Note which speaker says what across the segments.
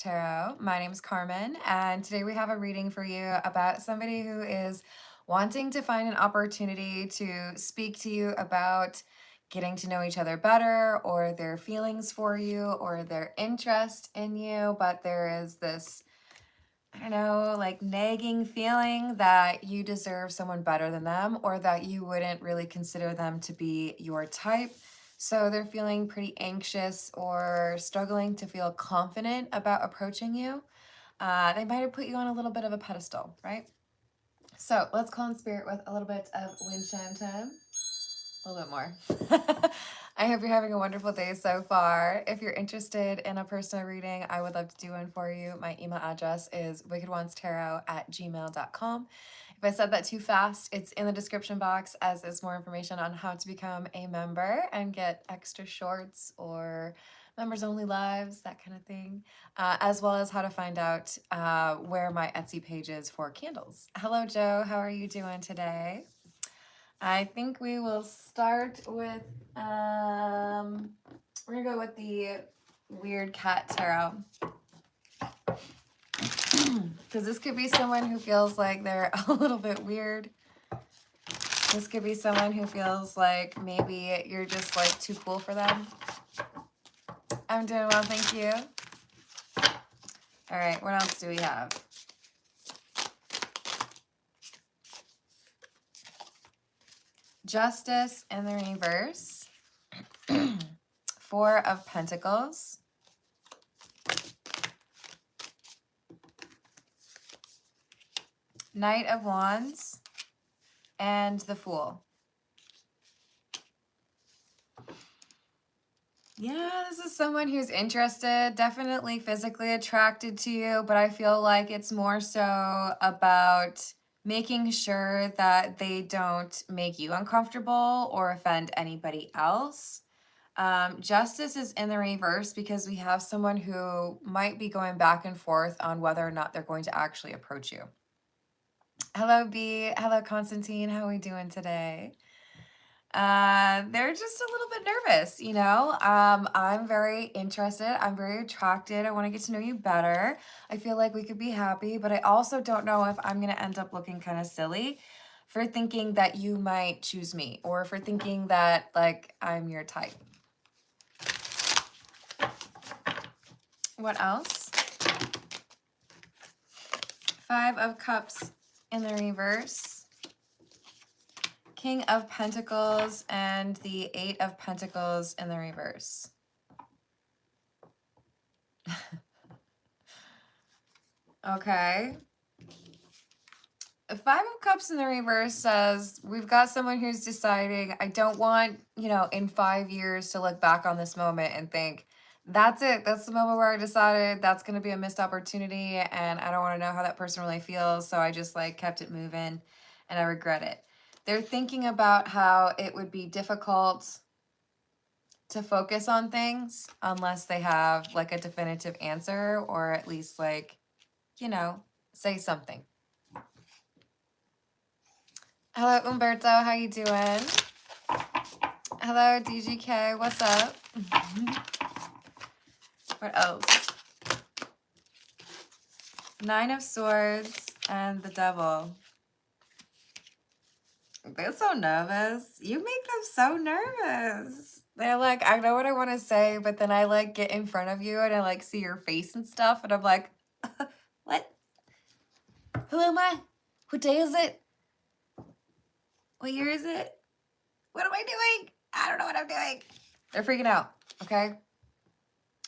Speaker 1: Tarot. My name is Carmen, and today we have a reading for you about somebody who is wanting to find an opportunity to speak to you about getting to know each other better, or their feelings for you, or their interest in you. But there is this, I don't know, like nagging feeling that you deserve someone better than them, or that you wouldn't really consider them to be your type. So they're feeling pretty anxious or struggling to feel confident about approaching you. They might have put you on a little bit of a pedestal, right? So let's call in spirit with a little bit of wind chime time. A little bit more. I hope you're having a wonderful day so far. If you're interested in a personal reading, I would love to do one for you. My email address is wickedwandstarot@gmail.com. If I said that too fast, it's in the description box, as is more information on how to become a member and get extra shorts or members only lives, that kind of thing, as well as how to find out where my Etsy page is for candles. Hello, Joe. How are you doing today? I think we will start with, we're gonna go with the weird cat tarot. Because this could be someone who feels like they're a little bit weird. This could be someone who feels like maybe you're just like too cool for them. I'm doing well, thank you. All right, what else do we have? Justice in the reverse. Four of Pentacles. Knight of Wands. And the Fool. Yeah, this is someone who's interested, definitely physically attracted to you, but I feel like it's more so about making sure that they don't make you uncomfortable or offend anybody else. Justice is in the reverse because we have someone who might be going back and forth on whether or not they're going to actually approach you. Hello, B. Hello, Constantine. How are we doing today? They're just a little bit nervous, you know. I'm very interested. I'm very attracted. I want to get to know you better. I feel like we could be happy, but I also don't know if I'm going to end up looking kind of silly for thinking that you might choose me, or for thinking that like I'm your type. What else? Five of Cups in the reverse. King of Pentacles and the Eight of Pentacles in the reverse. Okay. Five of Cups in the reverse says we've got someone who's deciding, I don't want, you know, in 5 years to look back on this moment and think, that's it. That's the moment where I decided that's going to be a missed opportunity and I don't want to know how that person really feels. So I just like kept it moving and I regret it. They're thinking about how it would be difficult to focus on things unless they have like a definitive answer, or at least like, you know, say something. Hello, Umberto. How you doing? Hello, DGK. What's up? What else? Nine of Swords and the Devil. They're so nervous. You make them so nervous. They're like, I know what I want to say, but then I like get in front of you and I like see your face and stuff, and I'm like, what? Who am I? What day is it? What year is it? What am I doing? I don't know what I'm doing. They're freaking out, okay?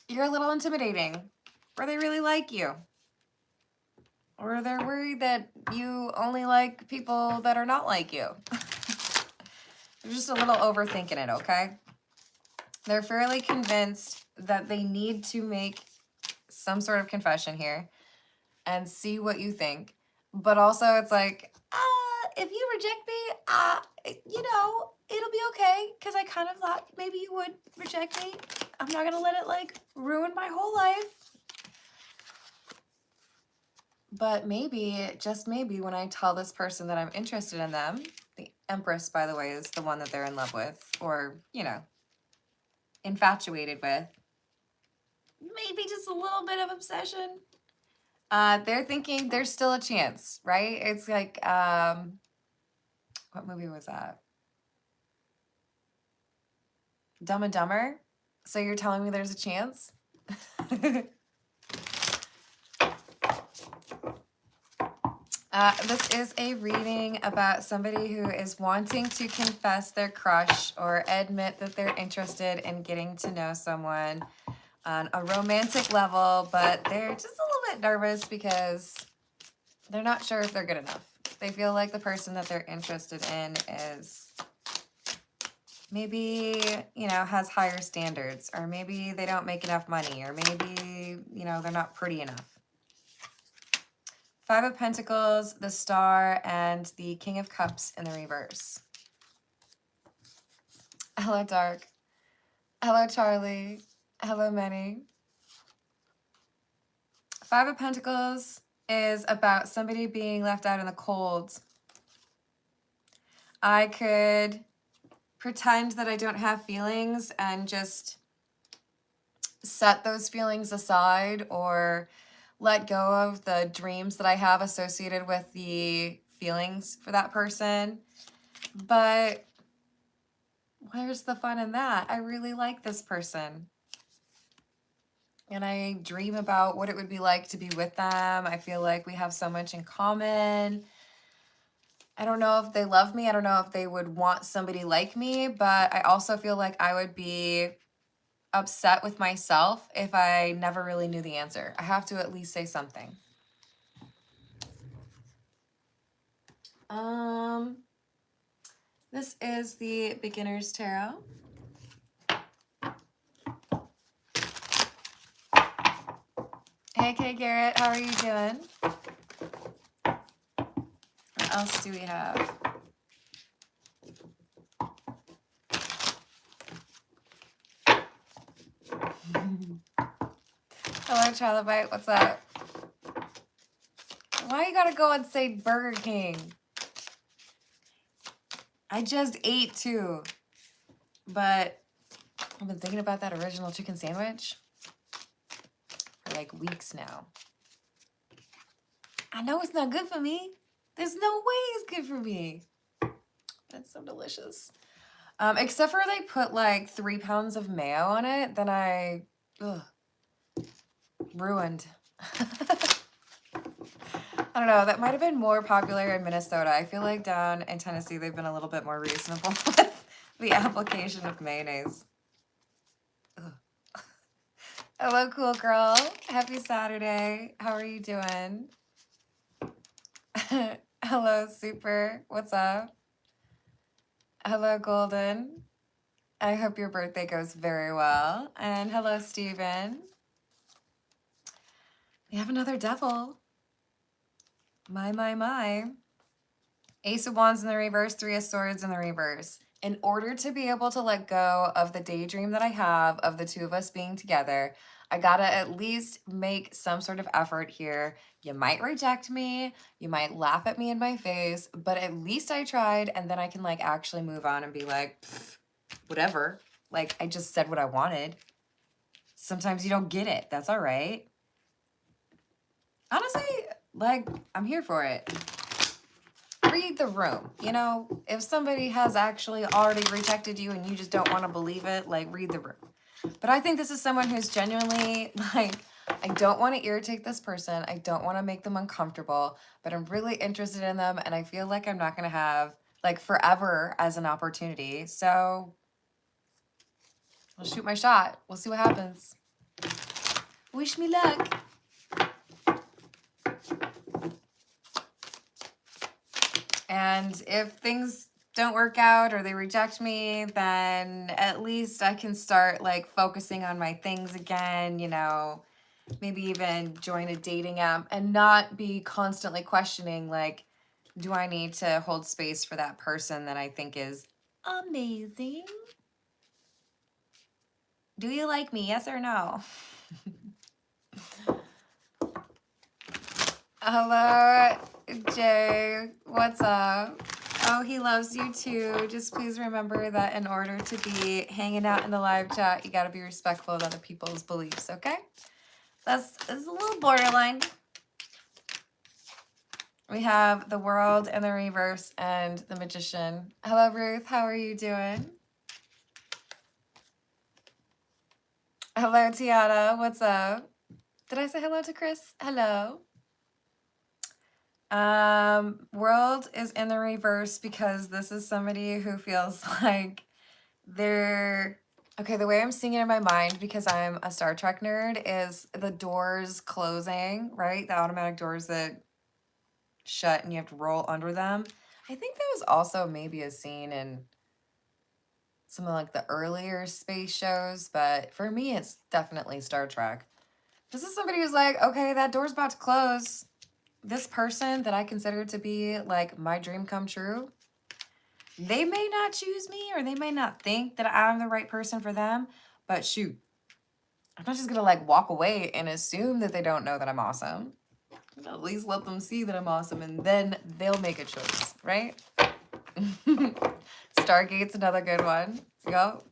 Speaker 1: You're a little intimidating. Or they really like you. Or they're worried that you only like people that are not like you. They're just a little overthinking it, okay? They're fairly convinced that they need to make some sort of confession here and see what you think. But also it's like, if you reject me, you know, it'll be okay, because I kind of thought maybe you would reject me. I'm not gonna let it like ruin my whole life. But maybe, just maybe, when I tell this person that I'm interested in them, the Empress, by the way, is the one that they're in love with, or, you know, infatuated with, maybe just a little bit of obsession. They're thinking there's still a chance, right? It's like, what movie was that? Dumb and Dumber? So you're telling me there's a chance? This is a reading about somebody who is wanting to confess their crush or admit that they're interested in getting to know someone on a romantic level, but they're just a little bit nervous because they're not sure if they're good enough. They feel like the person that they're interested in is maybe, you know, has higher standards, or maybe they don't make enough money, or maybe, you know, they're not pretty enough. Five of Pentacles, the Star, and the King of Cups in the reverse. Hello, Dark. Hello, Charlie. Hello, Manny. Five of Pentacles is about somebody being left out in the cold. I could pretend that I don't have feelings and just set those feelings aside, or let go of the dreams that I have associated with the feelings for that person. But where's the fun in that? I really like this person. And I dream about what it would be like to be with them. I feel like we have so much in common. I don't know if they love me. I don't know if they would want somebody like me, but I also feel like I would be upset with myself if I never really knew the answer. I have to at least say something. This is the Beginner's Tarot. Hey, Kay Garrett, how are you doing? What else do we have? Hello, Trilobite, what's up? Why you gotta go and say Burger King? I just ate too, but I've been thinking about that original chicken sandwich for like weeks now. I know it's not good for me. There's no way it's good for me. It's so delicious. Except for they put like 3 pounds of mayo on it, then ruined. I don't know, that might have been more popular in Minnesota. I feel like down in Tennessee, they've been a little bit more reasonable with the application of mayonnaise. Ugh. Hello, cool girl. Happy Saturday. How are you doing? Hello, Super. What's up? Hello, Golden. I hope your birthday goes very well. And hello, Steven. We have another devil. My. Ace of Wands in the reverse, Three of Swords in the reverse. In order to be able to let go of the daydream that I have of the two of us being together, I gotta at least make some sort of effort here. You might reject me, you might laugh at me in my face, but at least I tried, and then I can like actually move on and be like, whatever. Like, I just said what I wanted. Sometimes you don't get it. That's all right. Honestly, like, I'm here for it. Read the room. You know, if somebody has actually already rejected you and you just don't want to believe it, like, read the room. But I think this is someone who's genuinely, like, I don't want to irritate this person. I don't want to make them uncomfortable, but I'm really interested in them, and I feel like I'm not going to have, like, forever as an opportunity. So I'll shoot my shot. We'll see what happens. Wish me luck. And if things don't work out or they reject me, then at least I can start like focusing on my things again, you know, maybe even join a dating app and not be constantly questioning, like, do I need to hold space for that person that I think is amazing? Do you like me? Yes or no? Hello, Jay. What's up? Oh, he loves you too. Just please remember that in order to be hanging out in the live chat, you got to be respectful of other people's beliefs, okay? That's a little borderline. We have the World in the reverse and the Magician. Hello, Ruth. How are you doing? Hello, Tiana. What's up? Did I say hello to Chris? Hello. World is in the reverse because this is somebody who feels like they're okay. The way I'm seeing it in my mind, because I'm a Star Trek nerd, is the doors closing, right? The automatic doors that shut and you have to roll under them. I think that was also maybe a scene in some of like the earlier space shows, but for me, it's definitely Star Trek. This is somebody who's like, okay, that door's about to close. This person that I consider to be like my dream come true, they may not choose me or they may not think that I'm the right person for them, but shoot, I'm not just gonna like walk away and assume that they don't know that I'm awesome. At least let them see that I'm awesome and then they'll make a choice, right? Stargate's another good one. Go.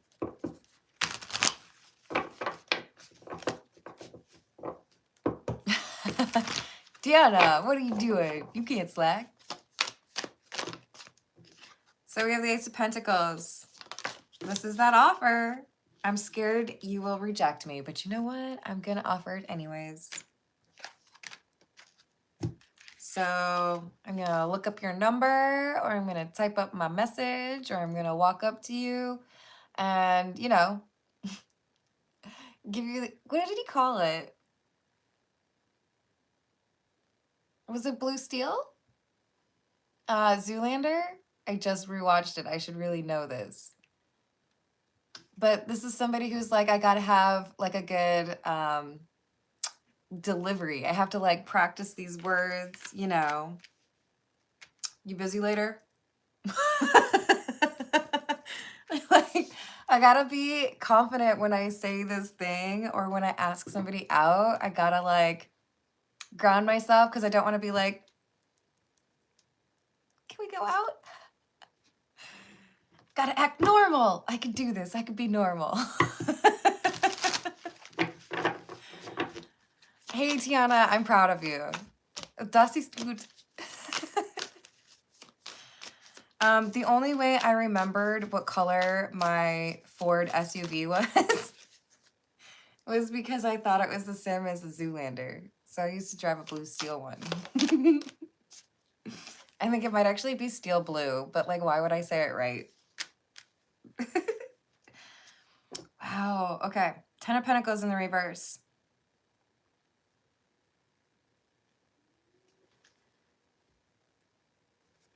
Speaker 1: Deanna, what are you doing? You can't slack. So we have the Ace of Pentacles. This is that offer. I'm scared you will reject me, but you know what? I'm going to offer it anyways. So I'm going to look up your number, or I'm going to type up my message, or I'm going to walk up to you and, you know, give you, what did he call it? Was it Blue Steel? Zoolander? I just rewatched it. I should really know this. But this is somebody who's like, I gotta have like a good delivery. I have to like practice these words, you know. You busy later? Like, I gotta be confident when I say this thing or when I ask somebody out. I gotta like ground myself because I don't want to be like, can we go out? Gotta act normal. I can do this. I can be normal. Hey, Tiana, I'm proud of you. Das ist gut. The only way I remembered what color my Ford SUV was because I thought it was the same as the Zoolander. So I used to drive a Blue Steel one. I think it might actually be steel blue, but like, why would I say it right? Wow, okay. 10 of Pentacles in the reverse.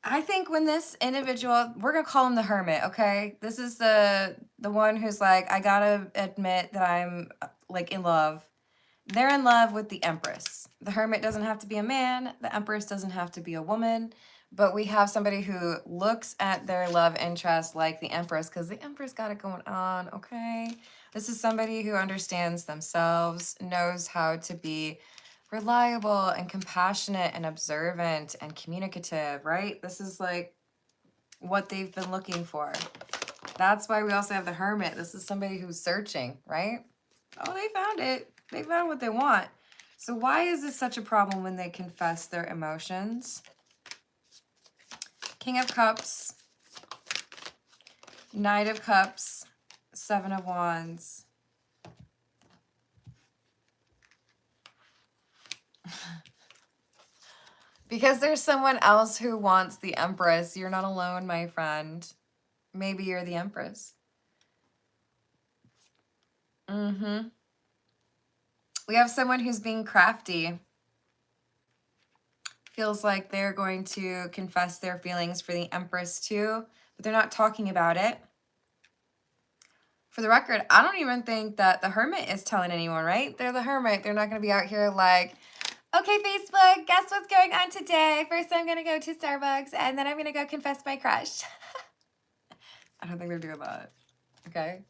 Speaker 1: I think when this individual, we're gonna call him the Hermit, okay? This is the one who's like, I gotta admit that I'm like in love. They're in love with the Empress. The Hermit doesn't have to be a man. The Empress doesn't have to be a woman. But we have somebody who looks at their love interest like the Empress, because the Empress got it going on, okay? This is somebody who understands themselves, knows how to be reliable and compassionate and observant and communicative, right? This is like what they've been looking for. That's why we also have the Hermit. This is somebody who's searching, right? Oh, they found it. They found what they want. So why is this such a problem when they confess their emotions? King of Cups, Knight of Cups, Seven of Wands. Because there's someone else who wants the Empress. You're not alone, my friend. Maybe you're the Empress. We have someone who's being crafty. Feels like they're going to confess their feelings for the Empress too, but they're not talking about it. For the record, I don't even think that the Hermit is telling anyone, right? They're the Hermit. They're not going to be out here like, okay, Facebook, guess what's going on today? First, I'm going to go to Starbucks, and then I'm going to go confess my crush. I don't think they're doing that. Okay.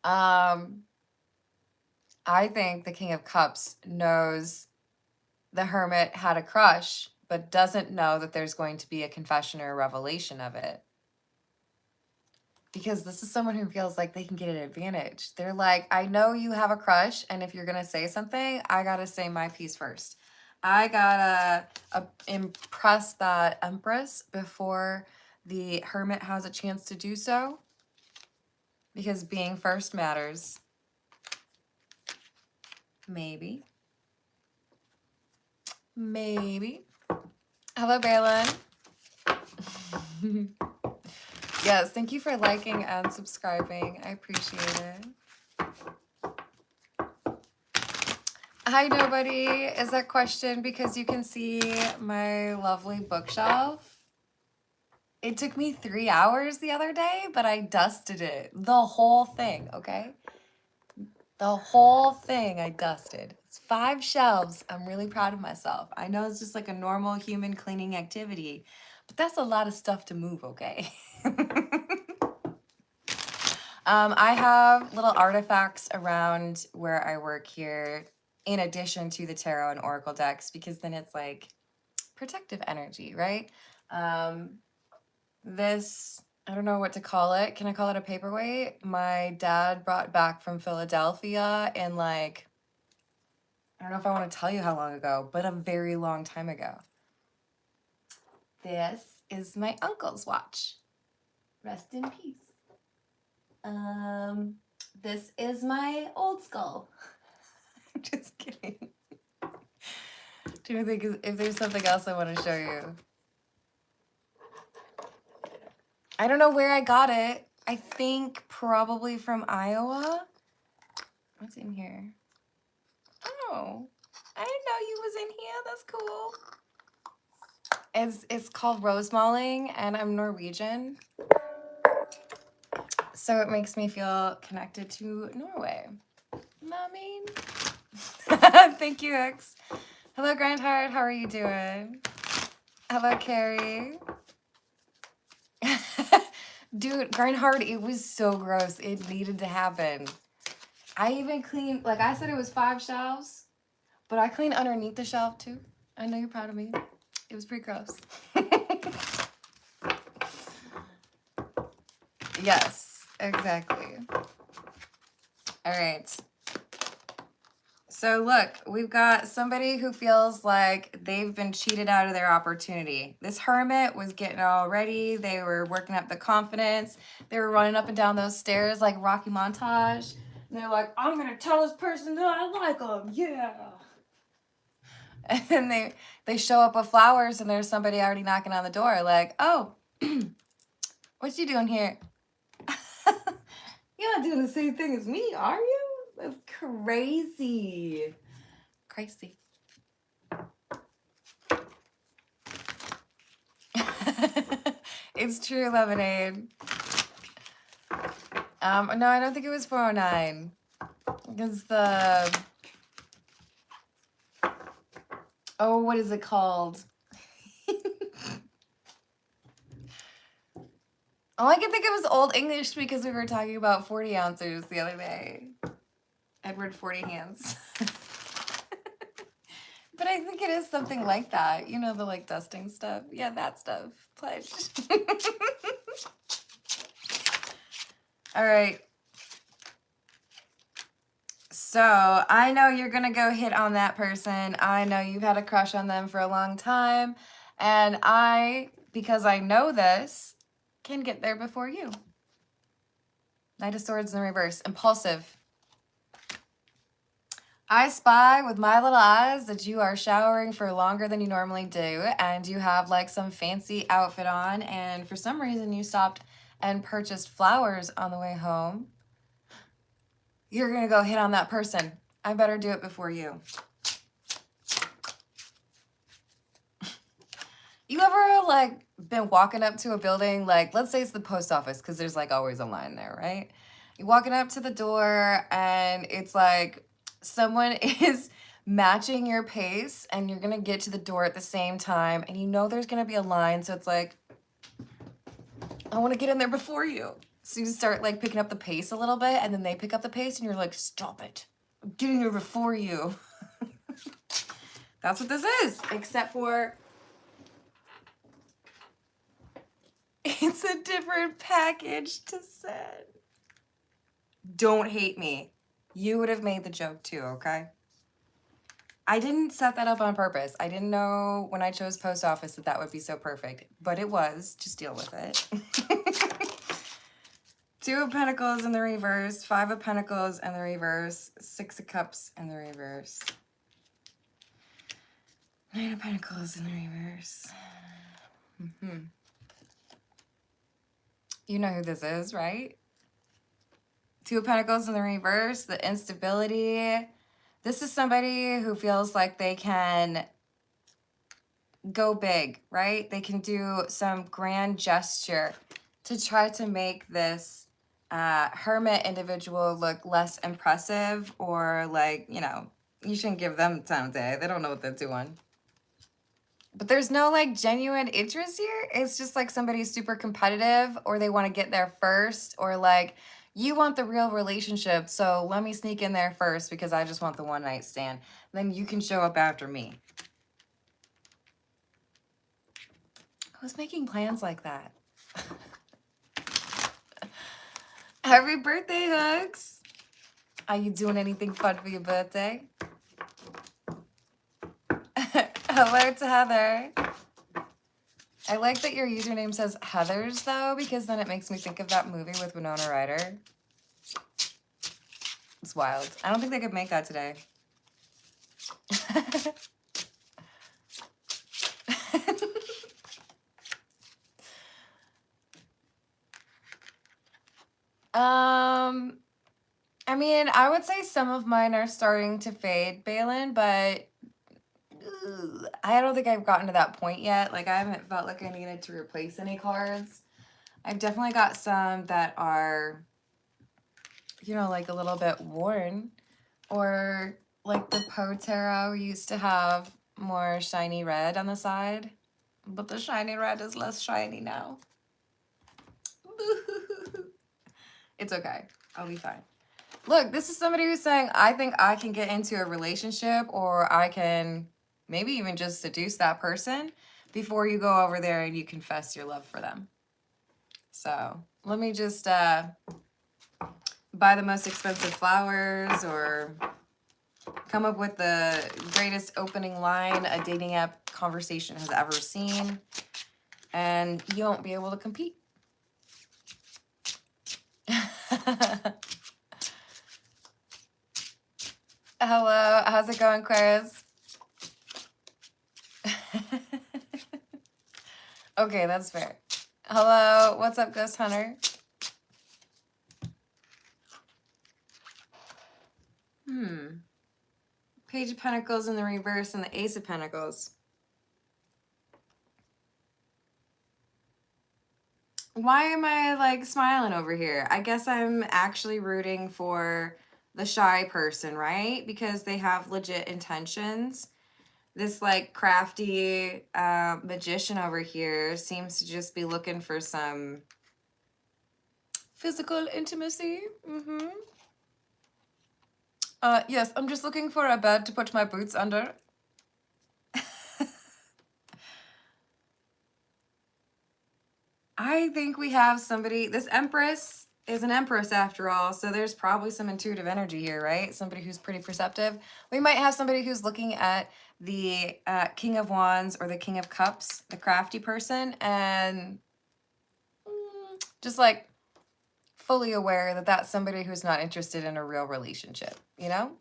Speaker 1: I think the King of Cups knows the Hermit had a crush, but doesn't know that there's going to be a confession or a revelation of it. because this is someone who feels like they can get an advantage. They're like, I know you have a crush, and if you're gonna say something, I gotta say my piece first. I gotta impress that Empress before the Hermit has a chance to do so, because being first matters. Maybe. Maybe. Hello, Balin. Yes, thank you for liking and subscribing. I appreciate it. Hi, nobody. Is that question because you can see my lovely bookshelf? It took me 3 hours the other day, but I dusted it. The whole thing, okay? The whole thing I dusted. It's 5 shelves. I'm really proud of myself. I know it's just like a normal human cleaning activity, but that's a lot of stuff to move, okay? I have little artifacts around where I work here in addition to the tarot and oracle decks, because then it's like protective energy, right? This, I don't know what to call it. Can I call it a paperweight? My dad brought back from Philadelphia in like, I don't know if I want to tell you how long ago, but a very long time ago. This is my uncle's watch. Rest in peace. This is my old skull. I'm just kidding. Do you think if there's something else I want to show you? I don't know where I got it. I think probably from Iowa. What's in here? Oh, I didn't know you was in here. That's cool. It's called rose malling, and I'm Norwegian. So it makes me feel connected to Norway. You know what I mean? Thank you, X. Hello, Grindheart. How are you doing? Hello, Carrie. Dude, Grindheart, it was so gross. It needed to happen. I even cleaned, like I said, it was 5 shelves, but I cleaned underneath the shelf too. I know you're proud of me. It was pretty gross. Yes, exactly. All right. So look, we've got somebody who feels like they've been cheated out of their opportunity. This Hermit was getting all ready. They were working up the confidence. They were running up and down those stairs like Rocky Montage. And they're like, I'm going to tell this person that I like them. Yeah. And then they show up with flowers, and there's somebody already knocking on the door like, oh, what you doing here? You're not doing the same thing as me, are you? That's crazy. Crazy. It's true, Lemonade. No, I don't think it was 409. It's the... Oh, what is it called? Oh, I can think it was Old English because we were talking about 40 ounces the other day. Edward 40 hands. But I think it is something like that. You know, the like dusting stuff. Yeah, that stuff. Pledge. All right. So I know you're going to go hit on that person. I know you've had a crush on them for a long time. And I, because I know this, can get there before you. Knight of Swords in reverse. Impulsive. I spy with my little eyes that you are showering for longer than you normally do, and you have like some fancy outfit on, and for some reason you stopped and purchased flowers on the way home. You're gonna go hit on that person. I better do it before you. You ever like been walking up to a building, like let's say it's the post office, because there's like always a line there, right? You're walking up to the door and it's like someone is matching your pace, and you're gonna get to the door at the same time, and you know there's gonna be a line, so it's like, I want to get in there before you. So you start like picking up the pace a little bit, and then they pick up the pace, and you're like, stop it. I'm getting there before you. That's what this is, except for it's It's a different package to send. Don't hate me. You would have made the joke too, okay? I didn't set that up on purpose. I didn't know when I chose post office that that would be so perfect, but it was. Just deal with it. Two of Pentacles in the reverse, Five of Pentacles in the reverse, Six of Cups in the reverse, Nine of Pentacles in the reverse. You know who this is, right? Two of Pentacles in the reverse, the instability. This is somebody who feels like they can go big, right? They can do some grand gesture to try to make this hermit individual look less impressive, or like, you know, you shouldn't give them time of day. They don't know what they're doing. But there's no like genuine interest here. It's just like somebody's super competitive, or they want to get there first, or like, you want the real relationship, so let me sneak in there first because I just want the one night stand. Then you can show up after me. Who's making plans like that? Happy birthday, Hugs. Are you doing anything fun for your birthday? Hello to Heather. I like that your username says Heathers, though, because then it makes me think of that movie with Winona Ryder. It's wild. I don't think they could make that today. I mean, I would say some of mine are starting to fade, Balin, but I don't think I've gotten to that point yet. Like, I haven't felt like I needed to replace any cards. I've definitely got some that are, you know, like a little bit worn, or like the Poe Tarot used to have more shiny red on the side, but the shiny red is less shiny now. It's okay. I'll be fine. Look, this is somebody who's saying, I think I can get into a relationship, or I can maybe even just seduce that person before you go over there and you confess your love for them. So let me just buy the most expensive flowers, or come up with the greatest opening line a dating app conversation has ever seen, and you won't be able to compete. Hello, how's it going, Aquarius? Okay, that's fair. Hello, what's up, Ghost Hunter? Page of Pentacles in the reverse and the Ace of Pentacles. Why am I like smiling over here? I guess I'm actually rooting for the shy person, right? Because they have legit intentions. This like crafty magician over here seems to just be looking for some physical intimacy. Yes, I'm just looking for a bed to put my boots under. I think we have somebody, this Empress is an Empress after all, so there's probably some intuitive energy here, right? Somebody who's pretty perceptive. We might have somebody who's looking at the King of Wands or the King of Cups, the crafty person, and just like fully aware that that's somebody who's not interested in a real relationship, you know?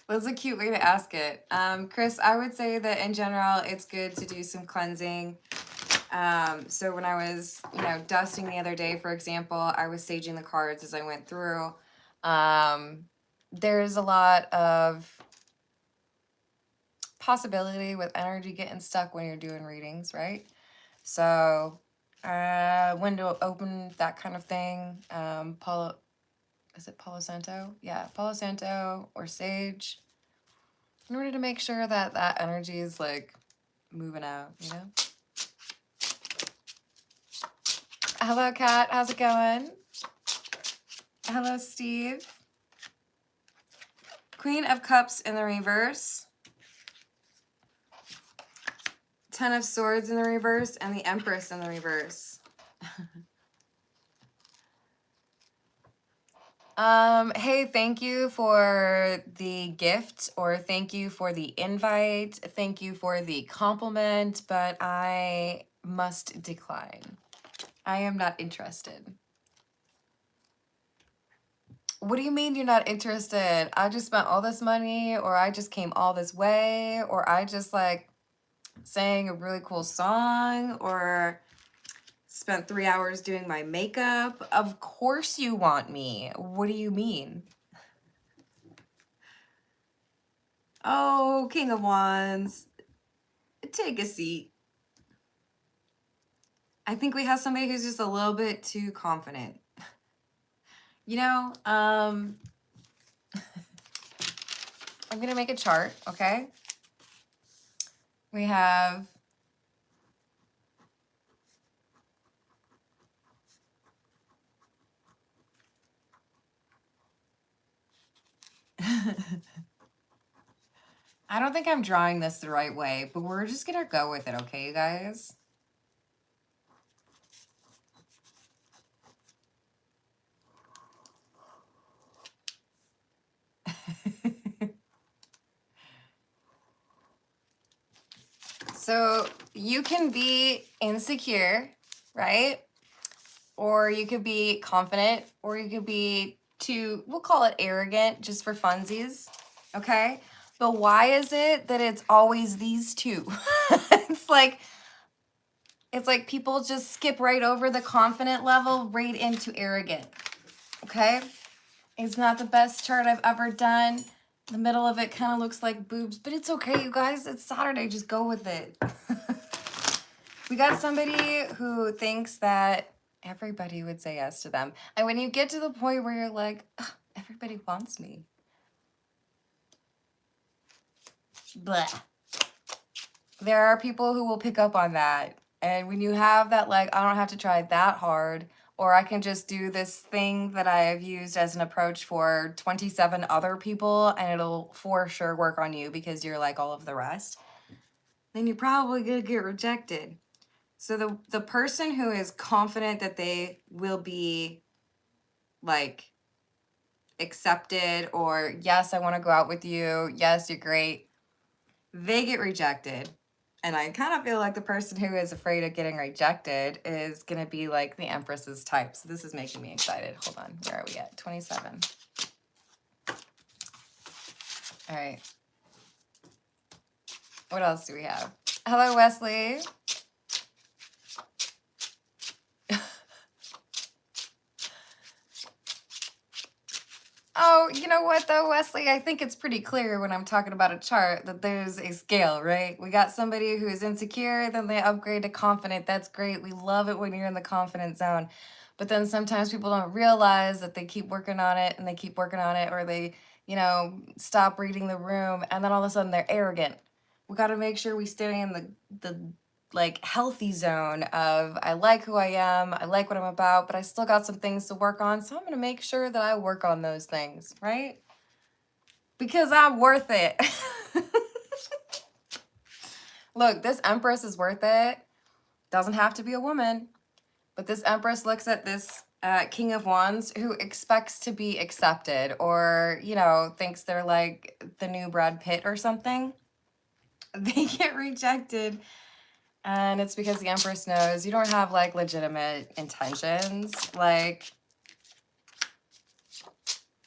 Speaker 1: That's a cute way to ask it. Chris, I would say that in general, it's good to do some cleansing. So when I was, you know, dusting the other day, for example, I was saging the cards as I went through. There's a lot of possibility with energy getting stuck when you're doing readings, right? So when to open, that kind of thing. Is it Palo Santo? Yeah, Palo Santo or sage, in order to make sure that that energy is like moving out, you know? Hello, Kat. How's it going? Hello, Steve. Queen of Cups in the reverse. Ten of Swords in the reverse and the Empress in the reverse. Hey, thank you for the gift, or thank you for the invite. Thank you for the compliment, but I must decline. I am not interested. What do you mean you're not interested? I just spent all this money, or I just came all this way, or I just like sang a really cool song, or spent 3 hours doing my makeup. Of course you want me. What do you mean? Oh, King of Wands, take a seat. I think we have somebody who's just a little bit too confident. You know, I'm gonna make a chart, okay? We have I don't think I'm drawing this the right way, but we're just gonna go with it, okay, you guys? So you can be insecure, right? Or you could be confident, or you could be too, we'll call it arrogant just for funsies, okay? But why is it that it's always these two? It's like people just skip right over the confident level right into arrogant, okay? It's not the best chart I've ever done. The middle of it kind of looks like boobs, but it's okay, you guys. It's Saturday. Just go with it. We got somebody who thinks that everybody would say yes to them. And when you get to the point where you're like, "Ugh, everybody wants me." Blah. There are people who will pick up on that. And when you have that, like, I don't have to try that hard, or I can just do this thing that I have used as an approach for 27 other people, and it'll for sure work on you because you're like all of the rest, then you're probably gonna get rejected. So the person who is confident that they will be like accepted, or yes, I want to go out with you, yes, you're great, they get rejected. And I kind of feel like the person who is afraid of getting rejected is going to be like the Empress's type. So this is making me excited. Hold on. Where are we at? 27. All right. What else do we have? Hello, Wesley. Oh, you know what though, Wesley? I think it's pretty clear when I'm talking about a chart that there's a scale, right? We got somebody who is insecure, then they upgrade to confident. That's great. We love it when you're in the confident zone. But then sometimes people don't realize that they keep working on it and they keep working on it, or they, stop reading the room, and then all of a sudden they're arrogant. We got to make sure we stay in the like healthy zone of I like who I am, I like what I'm about, but I still got some things to work on. So I'm going to make sure that I work on those things, right? Because I'm worth it. Look, this Empress is worth it. Doesn't have to be a woman, but this Empress looks at this King of Wands who expects to be accepted, or, thinks they're like the new Brad Pitt or something. They get rejected. And it's because the Empress knows you don't have like legitimate intentions. Like,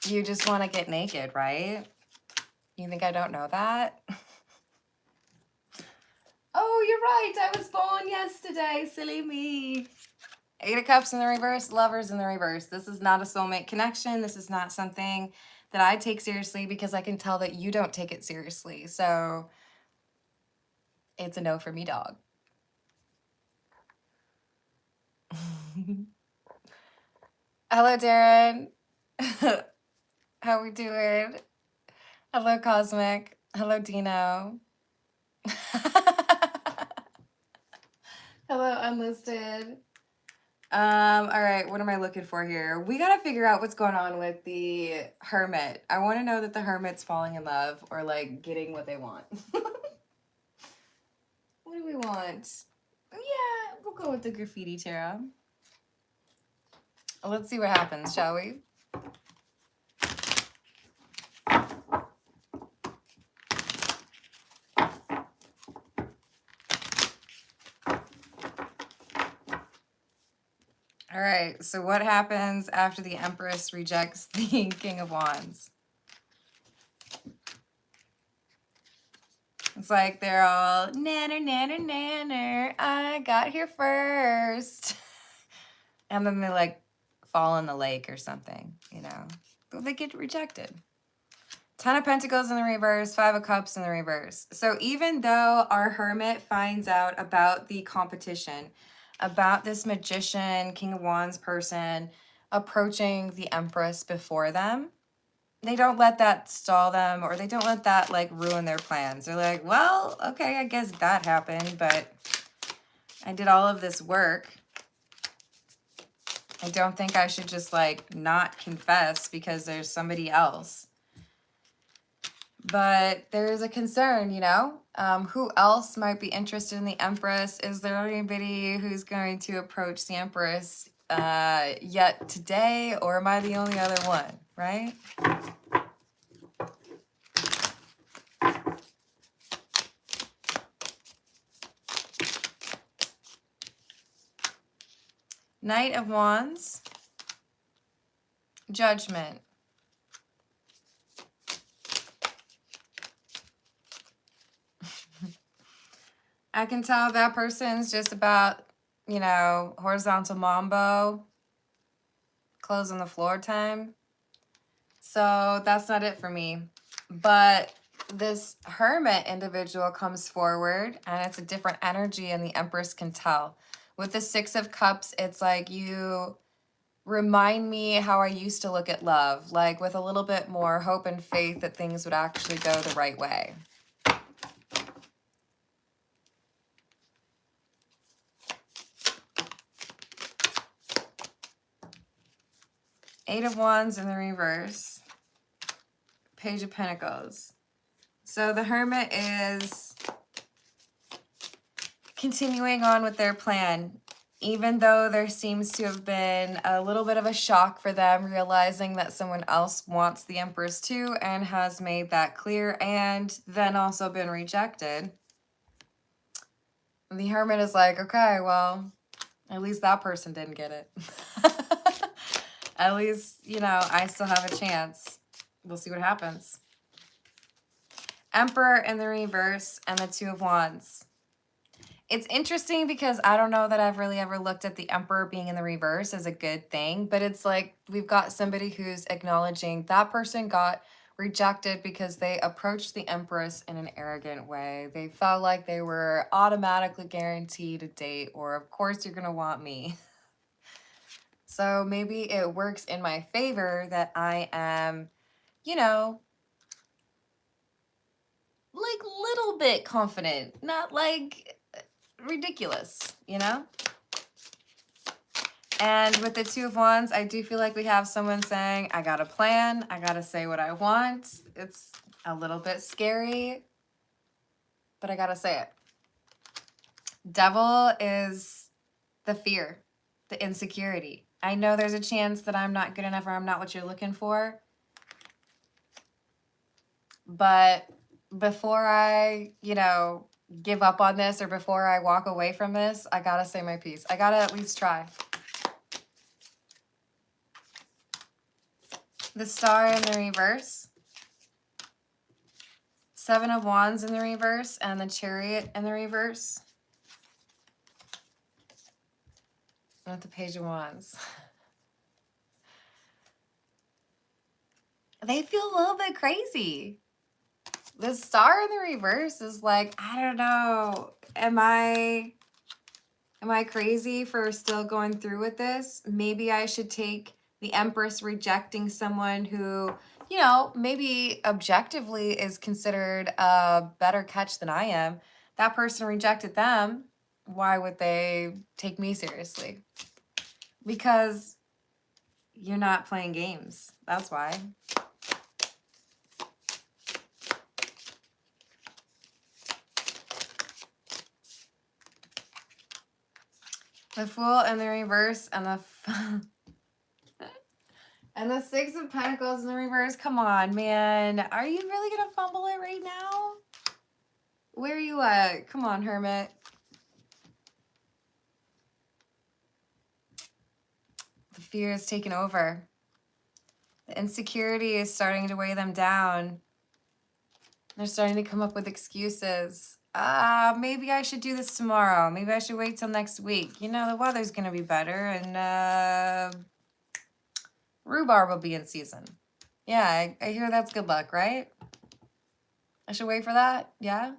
Speaker 1: you just want to get naked, right? You think I don't know that? Oh, you're right. I was born yesterday. Silly me. 8 of Cups in the reverse, Lovers in the reverse. This is not a soulmate connection. This is not something that I take seriously because I can tell that you don't take it seriously. So it's a no for me, dog. Hello, Darren. How we doing? Hello, Cosmic. Hello, Dino. Hello, Unlisted. All right, what am I looking for here? We gotta figure out what's going on with the Hermit. I want to know that the Hermit's falling in love or like getting what they want. What we want? Yeah, we'll go with the graffiti tarot. Let's see what happens, shall we? All right, so what happens after the Empress rejects the King of Wands? It's like they're all, nanner, nanner, nanner, I got here first. And then they like fall in the lake or something, you know? They get rejected. 10 of Pentacles in the reverse, 5 of Cups in the reverse. So even though our Hermit finds out about the competition, about this Magician, King of Wands person approaching the Empress before them, they don't let that stall them, or they don't let that like ruin their plans. They're like, well, okay, I guess that happened, but I did all of this work. I don't think I should just like not confess because there's somebody else. But there is a concern, you know? Who else might be interested in the Empress? Is there anybody who's going to approach the Empress yet today, or am I the only other one, right? Knight of Wands, Judgment. I can tell that person's just about, you know, horizontal mambo, clothes on the floor time. So that's not it for me. But this Hermit individual comes forward and it's a different energy, and the Empress can tell. With the 6 of Cups, it's like you remind me how I used to look at love, like with a little bit more hope and faith that things would actually go the right way. Eight of Wands in the reverse. Page of Pentacles. So the Hermit is continuing on with their plan, even though there seems to have been a little bit of a shock for them, realizing that someone else wants the Empress too and has made that clear, and then also been rejected. The Hermit is like, okay, well, at least that person didn't get it. At least, you know, I still have a chance. We'll see what happens. Emperor in the reverse and the 2 of Wands. It's interesting because I don't know that I've really ever looked at the Emperor being in the reverse as a good thing, but it's like we've got somebody who's acknowledging that person got rejected because they approached the Empress in an arrogant way. They felt like they were automatically guaranteed a date, or of course you're going to want me. So maybe it works in my favor that I am, you know, like little bit confident, not like ridiculous, you know? And with the 2 of Wands, I do feel like we have someone saying, I got a plan, I got to say what I want. It's a little bit scary, but I got to say it. Devil is the fear, the insecurity. I know there's a chance that I'm not good enough or I'm not what you're looking for. But before I, you know, give up on this, or before I walk away from this, I got to say my piece. I got to at least try. The Star in the reverse. 7 of Wands in the reverse and the Chariot in the reverse. With the Page of Wands. They feel a little bit crazy. The Star in the reverse is like, I don't know. Am I crazy for still going through with this? Maybe I should take the Empress rejecting someone who, you know, maybe objectively is considered a better catch than I am. That person rejected them. Why would they take me seriously? Because you're not playing games. That's why. The Fool in the reverse and the and the Six of Pentacles in the reverse. Come on, man. Are you really gonna fumble it right now? Where are you at? Come on, Hermit. The fear is taking over. The insecurity is starting to weigh them down. They're starting to come up with excuses. Maybe I should do this tomorrow. Maybe I should wait till next week. You know, the weather's gonna be better and rhubarb will be in season. Yeah, I hear that's good luck, right? I should wait for that? Yeah?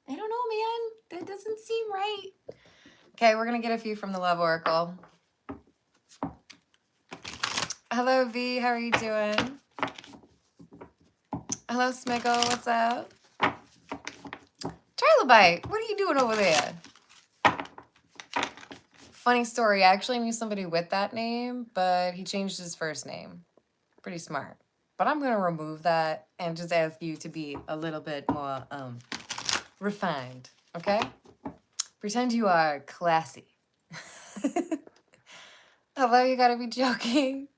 Speaker 1: I don't know, man. That doesn't seem right. Okay, we're gonna get a few from the Love Oracle. Hello, V. How are you doing? Hello, Smiggle. What's up? Trilobite, what are you doing over there? Funny story. I actually knew somebody with that name, but he changed his first name. Pretty smart. But I'm gonna remove that and just ask you to be a little bit more refined, okay? Pretend you are classy. Hello, you gotta be joking.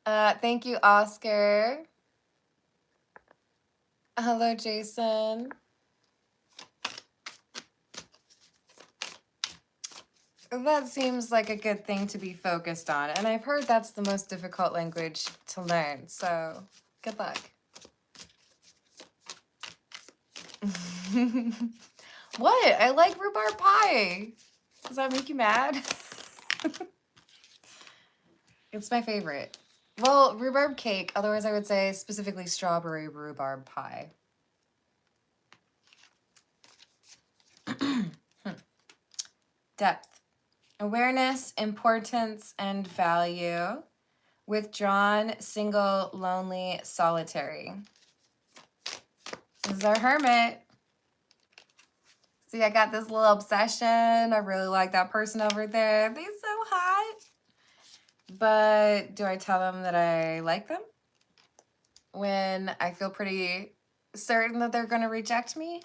Speaker 1: Thank you, Oscar. Hello, Jason. That seems like a good thing to be focused on. And I've heard that's the most difficult language to learn. So good luck. What? I like rhubarb pie. Does that make you mad? It's my favorite. Well, rhubarb cake. Otherwise, I would say specifically strawberry rhubarb pie. Depth. Awareness, importance, and value. Withdrawn, single, lonely, solitary. This is our Hermit. See, I got this little obsession. I really like that person over there. They're so hot. But do I tell them that I like them when I feel pretty certain that they're going to reject me?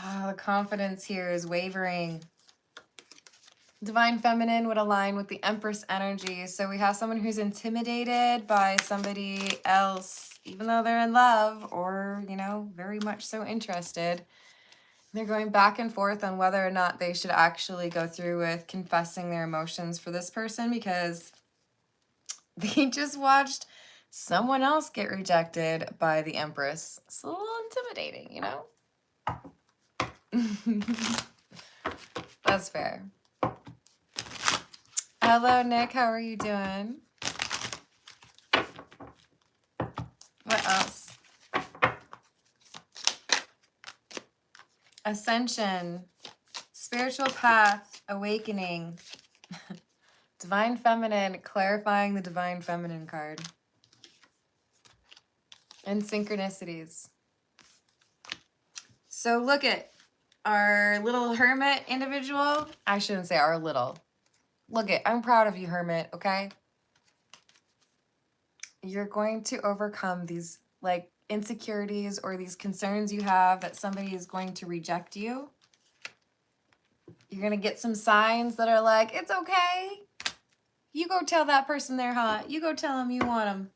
Speaker 1: Oh, the confidence here is wavering. Divine Feminine would align with the Empress energy. So we have someone who's intimidated by somebody else, even though they're in love or, you know, very much so interested. They're going back and forth on whether or not they should actually go through with confessing their emotions for this person because they just watched someone else get rejected by the Empress. It's a little intimidating, you know? That's fair. Hello, Nick. How are you doing? What else? Ascension, spiritual path, awakening, Divine Feminine, clarifying the Divine Feminine card, and synchronicities. So look at our little Hermit individual. I shouldn't say our little. Look at, I'm proud of you, Hermit, okay? You're going to overcome these like insecurities or these concerns you have that somebody is going to reject you. You're going to get some signs that are like, it's okay. You go tell that person they're hot. You go tell them you want them.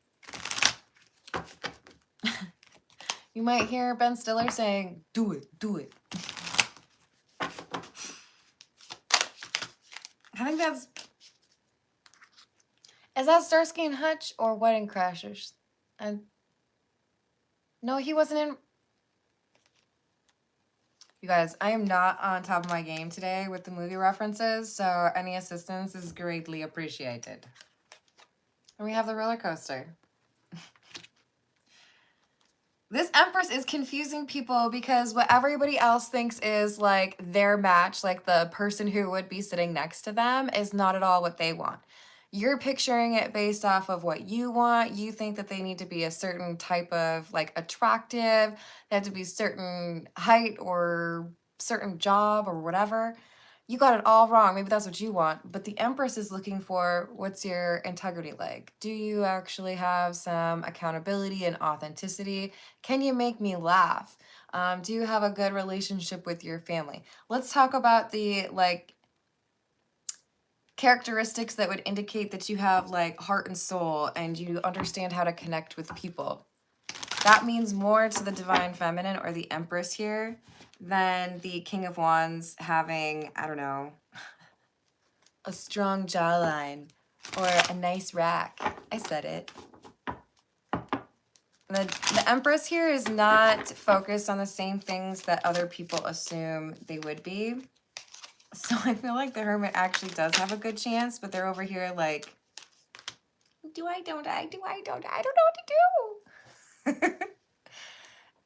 Speaker 1: You might hear Ben Stiller saying, do it, do it. I think that's... Is that Starsky and Hutch or Wedding Crashers? No, he wasn't in... You guys, I am not on top of my game today with the movie references, so any assistance is greatly appreciated. And we have the roller coaster. This Empress is confusing people because what everybody else thinks is like their match, like the person who would be sitting next to them, is not at all what they want. You're picturing it based off of what you want. You think that they need to be a certain type of like attractive, they have to be certain height or certain job or whatever. You got it all wrong. Maybe that's what you want. But the Empress is looking for, what's your integrity like? Do you actually have some accountability and authenticity? Can you make me laugh? Do you have a good relationship with your family? Let's talk about the like characteristics that would indicate that you have like heart and soul and you understand how to connect with people. That means more to the divine feminine or the Empress here than the King of Wands having, I don't know, a strong jawline or a nice rack. I said it. The Empress here is not focused on the same things that other people assume they would be. So I feel like the Hermit actually does have a good chance, but they're over here like, I don't know what to do.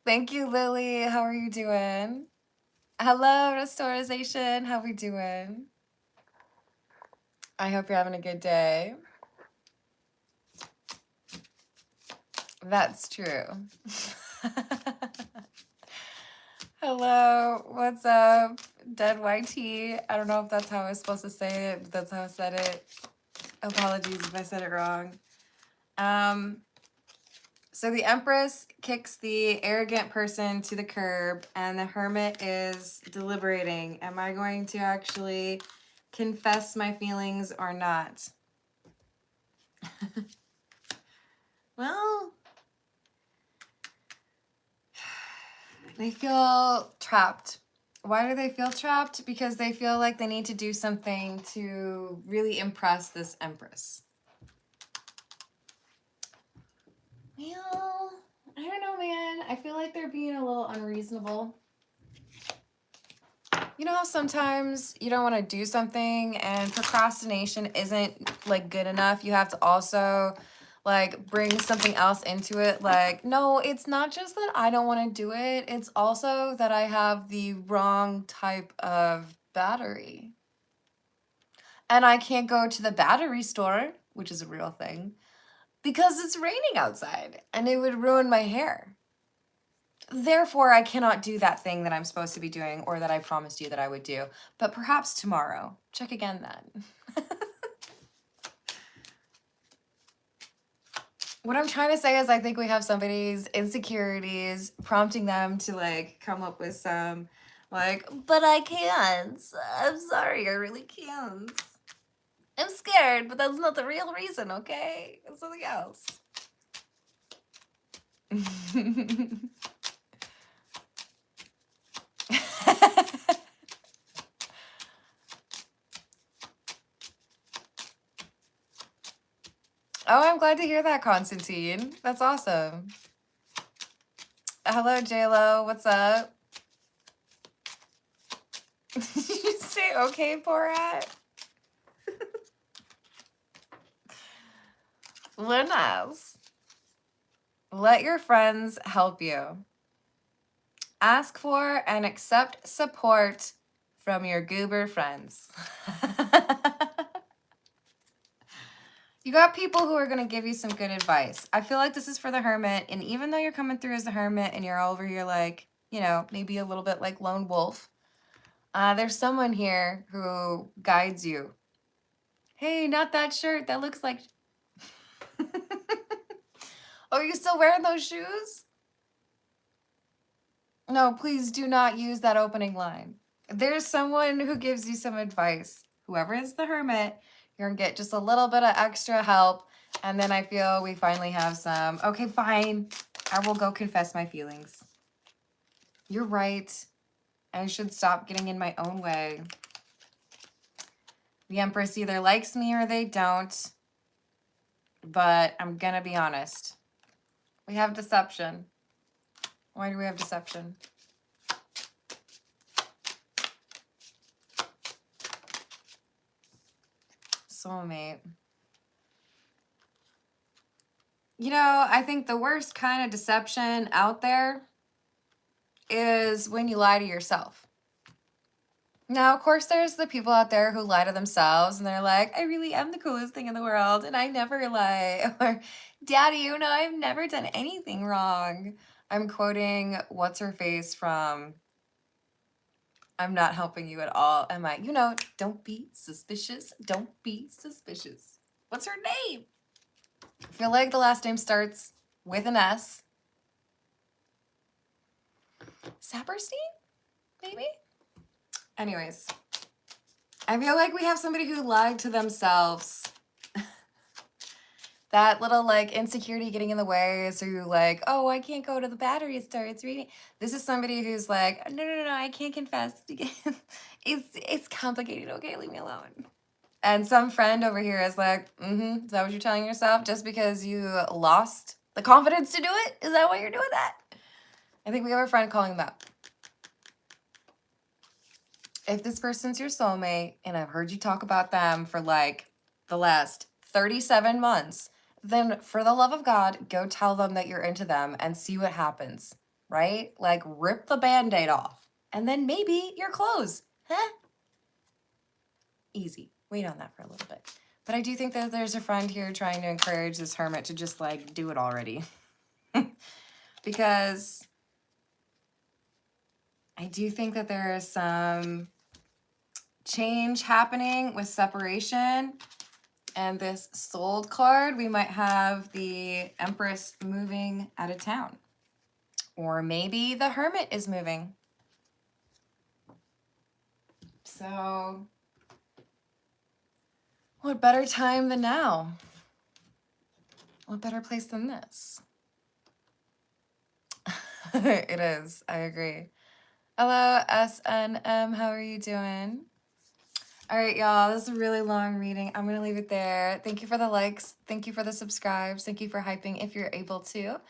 Speaker 1: Thank you, Lily. How are you doing? Hello, Restorization. How we doing? I hope you're having a good day. That's true. Hello, what's up? Dead YT. I don't know if that's how I was supposed to say it, but that's how I said it. Apologies if I said it wrong. So the Empress kicks the arrogant person to the curb, and the Hermit is deliberating. Am I going to actually confess my feelings or not? Well, they feel trapped. Why do they feel trapped? Because they feel like they need to do something to really impress this Empress. Well, I don't know, man. I feel like they're being a little unreasonable. You know how sometimes you don't want to do something and procrastination isn't like good enough? You have to also like bring something else into it. Like, no, it's not just that I don't want to do it. It's also that I have the wrong type of battery. And I can't go to the battery store, which is a real thing, because it's raining outside and it would ruin my hair. Therefore, I cannot do that thing that I'm supposed to be doing or that I promised you that I would do. But perhaps tomorrow. Check again then. What I'm trying to say is I think we have somebody's insecurities prompting them to like come up with some like, but I can't. I'm sorry, I really can't. I'm scared, but that's not the real reason, okay? It's something else. Oh, I'm glad to hear that, Constantine. That's awesome. Hello, JLo. What's up? Did you say okay, Borat? Lunas. Let your friends help you. Ask for and accept support from your goober friends. You got people who are going to give you some good advice. I feel like this is for the Hermit, and even though you're coming through as the Hermit and you're over here like, you know, maybe a little bit like lone wolf, there's someone here who guides you. Hey, not that shirt. That looks like... Oh, are you still wearing those shoes? No, please do not use that opening line. There's someone who gives you some advice. Whoever is the Hermit, you're going to get just a little bit of extra help. And then I feel we finally have some, okay, fine. I will go confess my feelings. You're right. I should stop getting in my own way. The Empress either likes me or they don't. But I'm going to be honest. We have deception. Why do we have deception? Soulmate. You know, I think the worst kind of deception out there is when you lie to yourself. Now, of course, there's the people out there who lie to themselves and they're like, I really am the coolest thing in the world and I never lie. Or, Daddy, you know, I've never done anything wrong. I'm quoting what's-her-face from I'm Not Helping You at All. Am I? You know, don't be suspicious. Don't be suspicious. What's her name? I feel like the last name starts with an S. Saperstein? Maybe? Anyways, I feel like we have somebody who lied to themselves. That little like insecurity getting in the way. So you're like, oh, I can't go to the battery store. It's reading. This is somebody who's like, no, I can't confess. It's complicated. Okay, leave me alone. And some friend over here is like, is that what you're telling yourself? Just because you lost the confidence to do it? Is that why you're doing that? I think we have a friend calling them out. If this person's your soulmate, and I've heard you talk about them for like the last 37 months, then for the love of God, go tell them that you're into them and see what happens, right? Like rip the Band-Aid off and then maybe you're close. Huh? Easy. Wait on that for a little bit. But I do think that there's a friend here trying to encourage this hermit to just like do it already. Because I do think that there is some change happening with separation. And this sold card, we might have the Empress moving out of town. Or maybe the Hermit is moving. So, what better time than now? What better place than this? It is, I agree. Hello, SNM, how are you doing? All right, y'all, this is a really long reading. I'm going to leave it there. Thank you for the likes. Thank you for the subscribes. Thank you for hyping if you're able to.